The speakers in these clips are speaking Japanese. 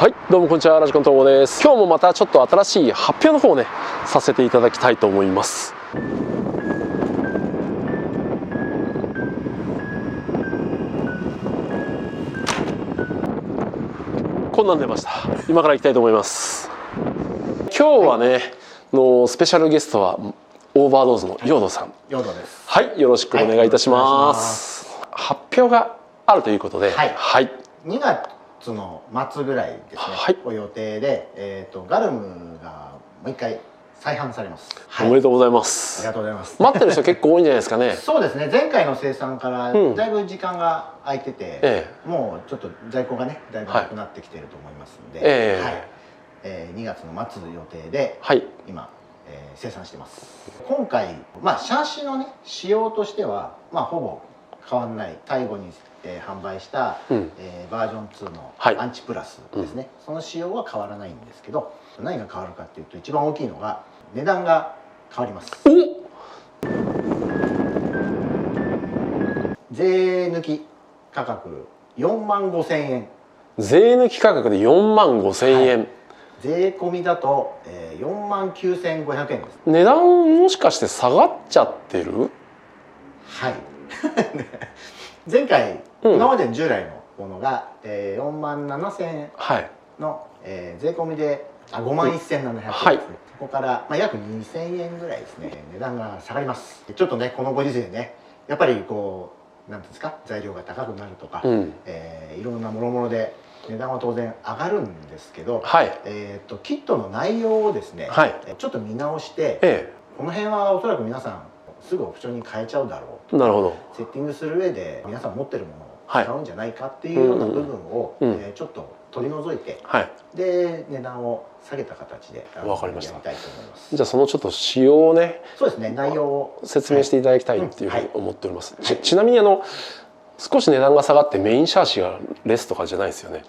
はい、どうもこんにちは、ラジコン東郷です。今日もまたちょっと新しい発表の方をね、させていただきたいと思います。こんなん出ました。今から行きたいと思います。今日はね、スペシャルゲストはオーバードーズのヨードさん。ヨードです。はい、よろしくお願いいたします。発表があるということで、はい。2月の末ぐらいですね。はい。お予定で、ガルムがもう一回再販されます。おめでとうございます。ありがとうございます。待ってる人結構多いんじゃないですかね。そうですね。前回の生産からだいぶ時間が空いてて、もうちょっと在庫がねだいぶなくなってきていると思いますので、2月の末予定で今生産してます。今回シャーシのね仕様としてはほぼ変わらない。最後に販売した、バージョン2のアンチプラスですね、その仕様は変わらないんですけど、何が変わるかっていうと一番大きいのが値段が変わります。税抜き価格45,000円。税抜き価格で45,000円、税込みだと49,500円です。値段もしかして下がっちゃってる？はい前回、今までの従来のものが47,000円の、税込みで51,700円ですね。ここから約2,000円ぐらいですね、値段が下がります。ちょっとねこのご時世ね、やっぱりこうなんていうんですか、材料が高くなるとか、いろんなもろもろで値段は当然上がるんですけど、キットの内容をですね、ちょっと見直して、この辺はおそらく皆さんすぐオプションに変えちゃうだろう。なるほど。セッティングする上で皆さん持ってるものを使うんじゃないかっていうような部分をちょっと取り除いて、で値段を下げた形でやりたいと思います。じゃあそのちょっと仕様をね、そうですね、内容を説明していただきたいっていうふうに思っております。ちなみに少し値段が下がってメインシャーシがレスとかじゃないですよね。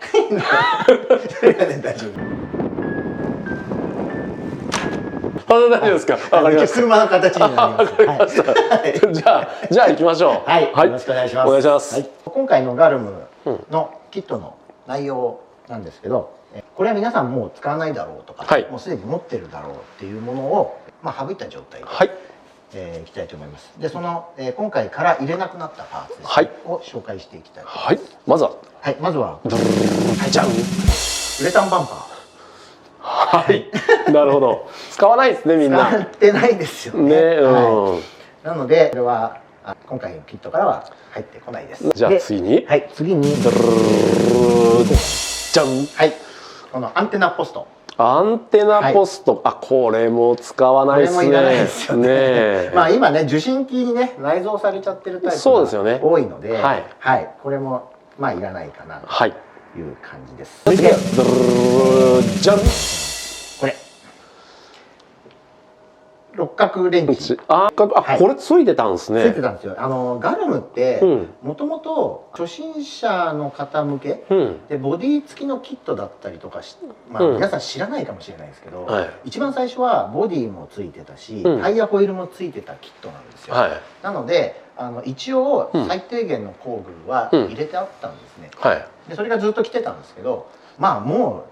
それはね大丈夫。大丈夫ですか。わかりました。車の形になります。わかりました。じゃあ行きましょう。はい、よろしくお願いします。お願いします。今回のガルムのキットの内容なんですけど、これは皆さんもう使わないだろうとか、もうすでに持ってるだろうっていうものを省いた状態でいきたいと思います。で、その今回から入れなくなったパーツを紹介していきたいと思います。まずはじゃん、ウレタンバンパー。なるほど。使わないですね、みんな。使ってないですよね。なのでこれは今回のキットからは入ってこないです。じゃあ次にじゃん、このアンテナポスト。アンテナポスト、これも使わないですね。今ね受信機にね内蔵されちゃってるタイプが多いので、これもいらないかなという感じです。次じゃん、これ六角レンチ。これついてたんですね。ついてたんですよ。ガルムってもともと初心者の方向けでボディ付きのキットだったりとか皆さん知らないかもしれないですけど、一番最初はボディもついてたしタイヤホイールもついてたキットなんですよ。なので一応最低限の工具は入れてあったんですね。でそれがずっと来てたんですけど、も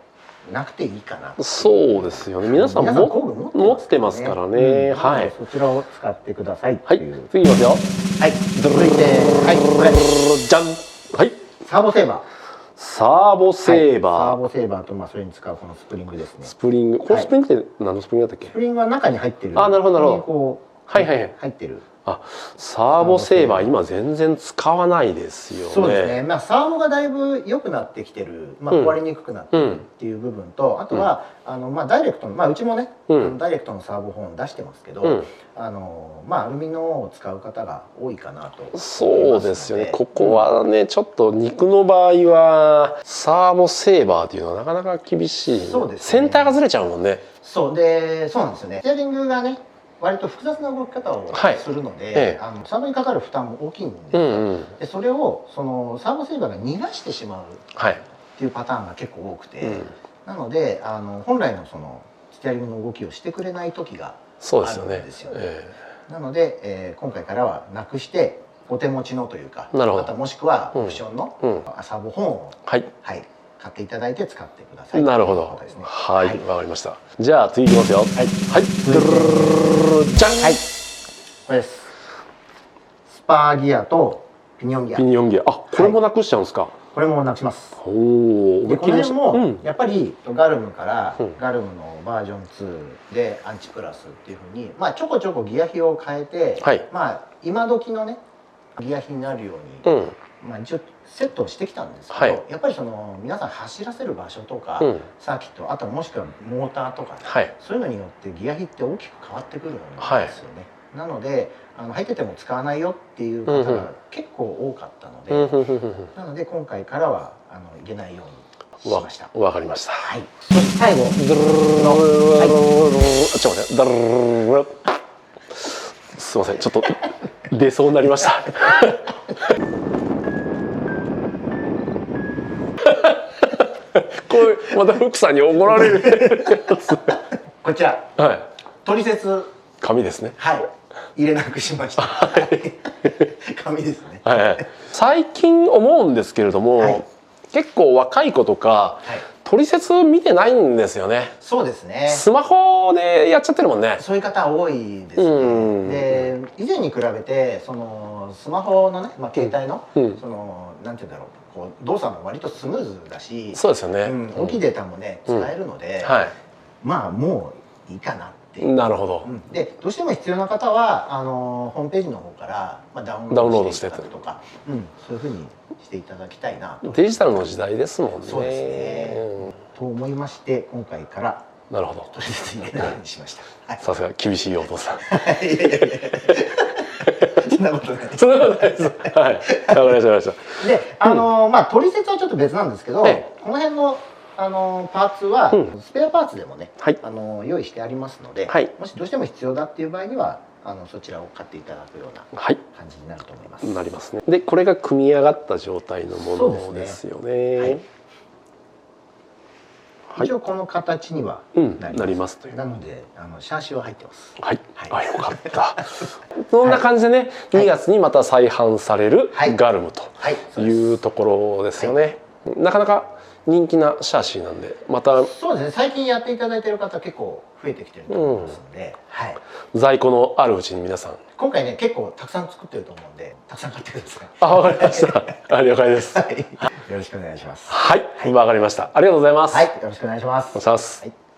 うなくていいかな。そうですよね。皆さん持ってますからね。そちらを使ってください。次いきますよ。続いてこれじゃん、サーボセーバー。サーボセーバーとそれに使うこのスプリングですね。スプリング。このスプリングって何のスプリングだったっけ？スプリングは中に入ってる。なるほどなるほど。入ってる。サーボセーバー今全然使わないですよね。そうですね。サーボがだいぶ良くなってきてる、壊れにくくなってるっていう部分と、あとはダイレクトのうちもねダイレクトのサーボホーン出してますけど、アルミのを使う方が多いかなと。そうですよね。ここはねちょっと肉の場合はサーボセーバーっていうのはなかなか厳しい。そうです。センターがずれちゃうもんね。そうなんですよね。ステアリングがね割と複雑な動き方をするので、サーボにかかる負担も大きいんですよ。でそれをサーボセーバーが逃がしてしまうっていうパターンが結構多くて、なので本来のステアリングの動きをしてくれない時があるんですよね。なので今回からはなくしてお手持ちのというか、またもしくはオプションのサーボホーンを買っていただいて使ってください。なるほど。ということですね。はい、わかりました。じゃあ次いきますよ。はい、はい、じゃん。はい、これです。スパーギアとピニオンギア。ピニオンギア。あ、これもなくしちゃうんですか。これもなくします。おお。でこの辺もやっぱりガルムからガルムのバージョン2でアンチプラスっていうふうに、まあちょこちょこギア比を変えて、まあ今時のねギア比になるように、まあ一応セットをしてきたんですけど、やっぱりその皆さん走らせる場所とか、サーキット、あともしくはモーターとか、そういうのによってギア比って大きく変わってくるんですよね。なので入ってても使わないよっていう方が結構多かったので、なので今回からはいけないようにしました。わかりました。はい。そして最後ちょっと待って、すいません、ちょっと出そうになりました。これまた福さんに怒られるやつ。こちら、取説紙ですね。はい、入れなくしました。紙ですね。最近思うんですけれども、結構若い子とか取説見てないんですよね。そうですね。スマホでやっちゃってるもんね。そういう方多いですね。で以前に比べてそのスマホのね、まあ携帯のそのなんていうんだろう、こう動作も割とスムーズだし、そうですよね。大きいデータもね使えるので、まあもういいかなっていう。なるほど。でどうしても必要な方はホームページの方からまあダウンロードしていただくとか、そういうふうにしていただきたいなと。デジタルの時代ですもんね。そうですね。と思いまして今回からなるほど。取説入れるようにしました。さすが厳しいお父さん。そんなことない。そんなことないです。はい。わかりました。で、まあ取説はちょっと別なんですけど、この辺のパーツはスペアパーツでもね、用意してありますので、もしどうしても必要だっていう場合にはそちらを買っていただくような感じになると思います。なりますね。でこれが組み上がった状態のものですよね。一応この形にはなりますという。なのでシャーシは入ってます。はい。あ、よかった。そんな感じでね、2月にまた再販されるガルムというところですよね。なかなか人気なシャーシなんで、またそうですね。最近やっていただいている方結構増えてきてると思いますので、在庫のあるうちに皆さん今回ね結構たくさん作ってると思うんで、たくさん買ってください。あ、わかりました。了解です。よろしくお願いします。はい、わかりました。ありがとうございます。はい、よろしくお願いします。お願いします。